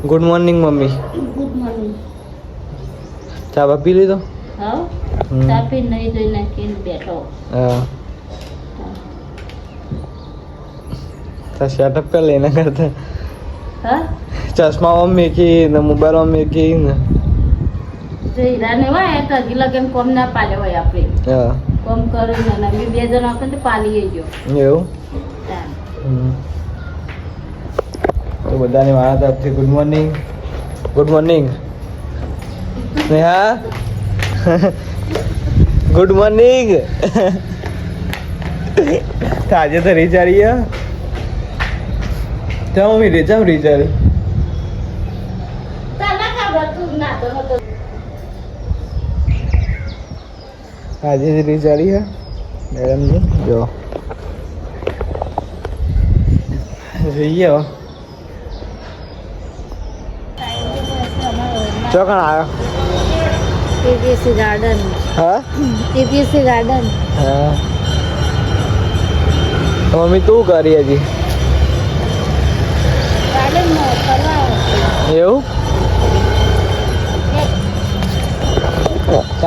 Good morning mummy. Good morning. ચા બા પી લીધો? હા ચા પી નહીં જોઈ નાખીને બેઠો. હા તો સેટઅપ કર લેને કરતા. હા ચશ્મા મમ્મી કી ને મોબાઈલ મમ્મી કી ને જો હીરાને હોય તો હજી લગન કોમ ના પાડે હોય આપણે. હા કોમ કરીને ને અમે બે જણ આપણે તો પાલીએ ગયો. એવું તો બધાની મારા તરફથી good morning. Good morning Neha. Good morning. આજે તો રીચારી જાઉં મમ્મી રીચામ રીચારી આજે રીચારી હે મેડમજી જો જોઈએ ચોકણ આવ્યો એપીએસસી ગાર્ડન. હા એપીએસસી ગાર્ડન. હા મમ્મી તું કરી હજી ગાર્ડનમાં ફરવા એવું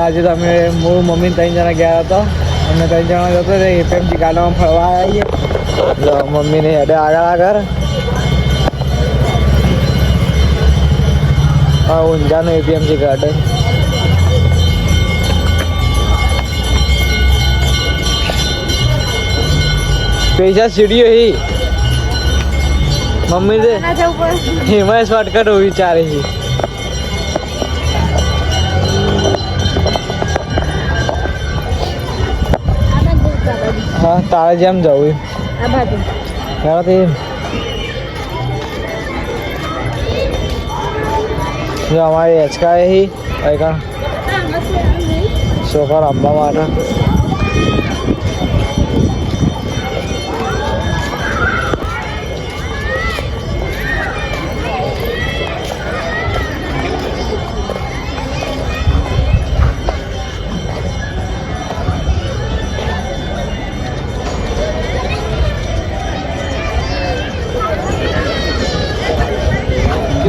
આજે તમે હું મમ્મી 3 જણા ગયા હતા અમે 3 જણા જતો એપીએમસી ગાર્ડનમાં ફરવા આવીએ એટલે મમ્મીને હેડે આગળ હા ઊંઝાનું એપીએમસી ગાર્ડન. પૈસા સીડીઓ હી મમ્મી દે હિમાય શોર્ટકટ વિચારે છે. હા તારે જેમ જવું આ બાજુ જો અમારી હેચકા હી સોફા રમવા માટે.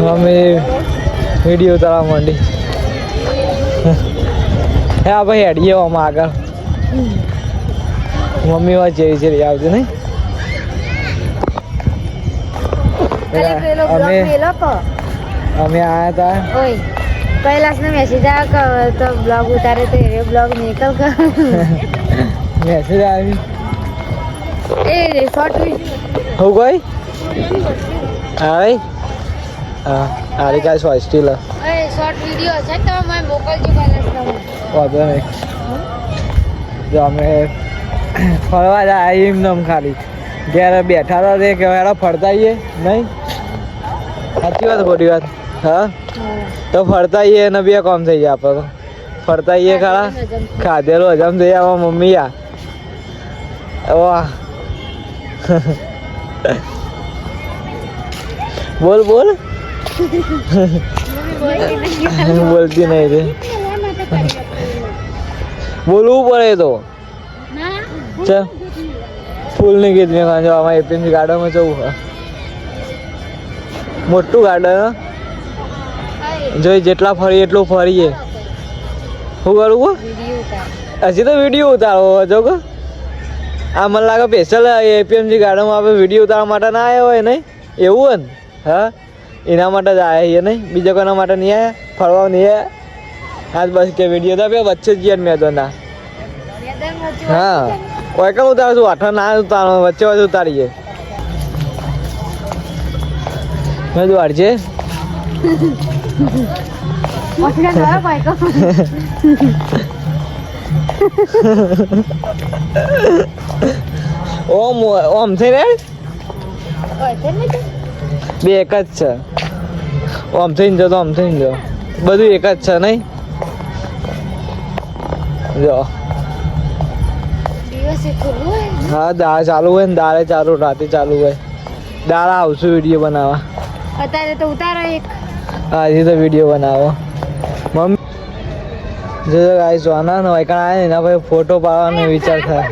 મમ્મી વિડીયો ઉતારવા માંડી. હા ભાઈ હેડીએ આમાં આગળ મમ્મી વાત જેવી છે આવતી નહીં. અમે આયા હતા કૈલાસનો મેસેજ આવ્યો તો બ્લોગ ઉતારે તો એ બ્લોગ નીકળ મેસેજ આવી એ શોર્ટ હું કોઈ હા હા આરી કાંઈ સ્વાસ્ટીલ શોર્ટ વિડીયો છે તો મને મોકલજો કૈલાસનો. વાંધો નહીં. જો અમે ફરવા જાય એમ નમ ખાલી ઘેર બેઠા હતા તે કે હેડા ફરતા આવીએ નહીં. સાચી વાત ખોટી વાત. હા તો ફરતા આવીએ ને બે કામ થઈ જાય આપણે તો ફરતા આવીએ ખરા ખાધેલું હજમ થઈ જાય મમ્મી વાહ બોલ બોલ બોલતી નહીં રે બોલવું પડે તો ચાલ ફૂલની ગીત મેં કાં જો આમાં એપીએમસી ગાર્ડનમાં જવું હા મોટું ગાર્ડન જોઈ જેટલા ફરીએ એટલું ફરીએ. શું કરવું હજી તો વિડીયો ઉતારવો જો કે આ મને લાગે સ્પેશિયલ એપીએમસી ગાર્ડનમાં આપણે વિડીયો ઉતારવા માટે ના આવ્યા હોય નહીં એવું હોય ને. હા એના માટે જ આવ્યા નહીં બીજા કોઈના માટે નહીં આવ્યા ફરવા નહીં આવ્યા આજ બસ કે વિડીયો તો વચ્ચે જ ગયા મેં તો ના હા કોઈ કેમ ઉતારું છું આઠ ના ઉતારો વચ્ચે વચ્ચે ઉતારીએ મેં તો વાળજે ઓમ ઓમ થઈ રે બે એક જ છે આમ થઈને જો તો આમ થઈને જો બધું એક જ છે નહીં. જો હા દાળ ચાલુ હોય ને દાળે ચાલુ રાતે ચાલુ હોય દાળ આવશું વિડીયો બનાવવા અત્યારે તો ઉતારો એક હજી તો વિડીયો બનાવો મમ્મી જો ગાય સોના ને વૈકણ આવે ને એના પછી ફોટો પાડવાનો વિચાર થાય.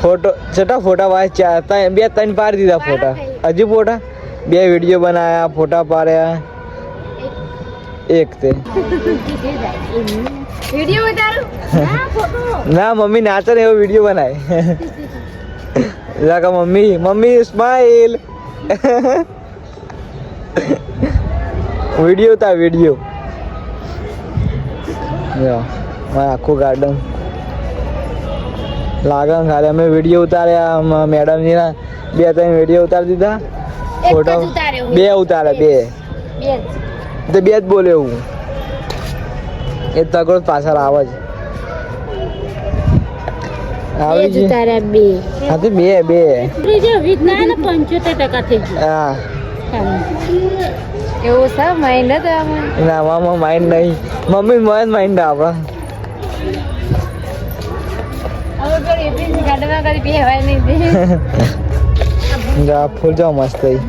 ફોટો છટા ફોટા ભાઈ 2-3 પાડી દીધા ફોટા હજી ફોટા 2 વિડીયો બનાવ્યા, ફોટા પાડ્યા. એક તે વિડીયો ઉતારું ના ફોટો ના મમ્મી નાચે ને એવો વિડીયો બનાય. જાકા મમ્મી મમ્મી સ્માઈલ. વિડીયો ઉતાર વિડીયો. જો મારા આખું ગાર્ડન લાગે ખાલી અમે વિડીયો ઉતાર્યા મેડમજીના 2-3 વિડીયો ઉતારી દીધા. ફોટો 2 ઉતારે 2 તો 2 જ બોલે હું એ તગડો પાછળ આવે છે. આવી ગઈ હા તો 2 હા એવું છે માઇન્ડ હતો ના મામા માઇન્ડ નહીં મમ્મી મને માઇન્ડ આવે. હવે પેલી એટલી ગાડમાં કરી પહેવાય નહીં દે. જા ફૂલ જાવ મસ્ત થઈ.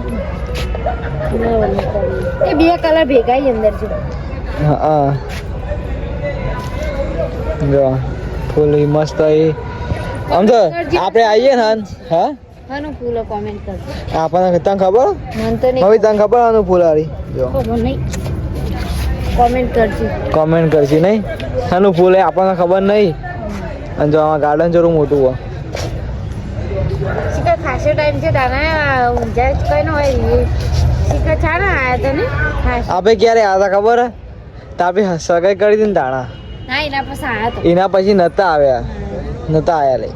એ 2 કલર ભેગા અંદર છે. હા જો ફૂલ મસ્ત થઈ. આમ તો આપણે આવીએ ને હા હાનું ફૂલ કોમેન્ટ કરજો. આપણને તને ખબર મને તો નહીં મમ્મી તને ખબર આનું ફૂલ હારી જો ખબર નહીં. કોમેન્ટ કરજો. કોમેન્ટ કરશી નહીં આનું ફૂલ એ આપણને ખબર નહીં. અને જો આમાં ગાર્ડન જરૂર મોટું હોય. શીખર ખાસો ટાઈમ છે તારા ઊંઝા કઈ ન હોય શીખર છાના આયા તને ખાસ આપણે ક્યારે આવ્યા હતા ખબર તો આપણે સગાઈ કરી હતી ને તાણા ના એના પછી આયા તો એના પછી નતા આવ્યા લે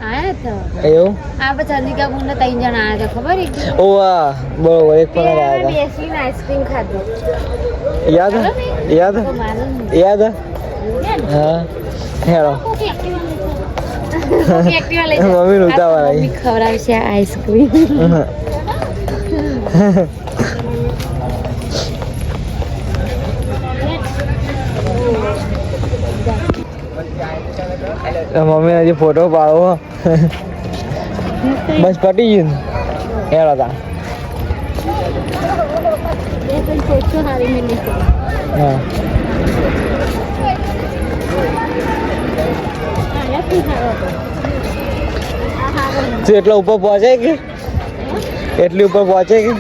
આયા તો એવું આ પછી ચંદિકા ગુંડા 3 જણા આયા હતા ખબર એક ઓ વાહ બરોબર એક પણ આવ્યા બેસીને આઈસ્ક્રીમ ખાધું હતા યાદ તો મારું યાદ હા હેલો એક્ટિવા લઈ મમ્મી નું ઉતાવળ આવી. મમ્મી ખવડાવશે આઈસ્ક્રીમ. મમ્મી હજી ફોટો પાડવો બસ પટી ગયું હેલો તા હા તું એટલો ઉપર પહોંચે કે એટલી ઉપર પહોંચે કે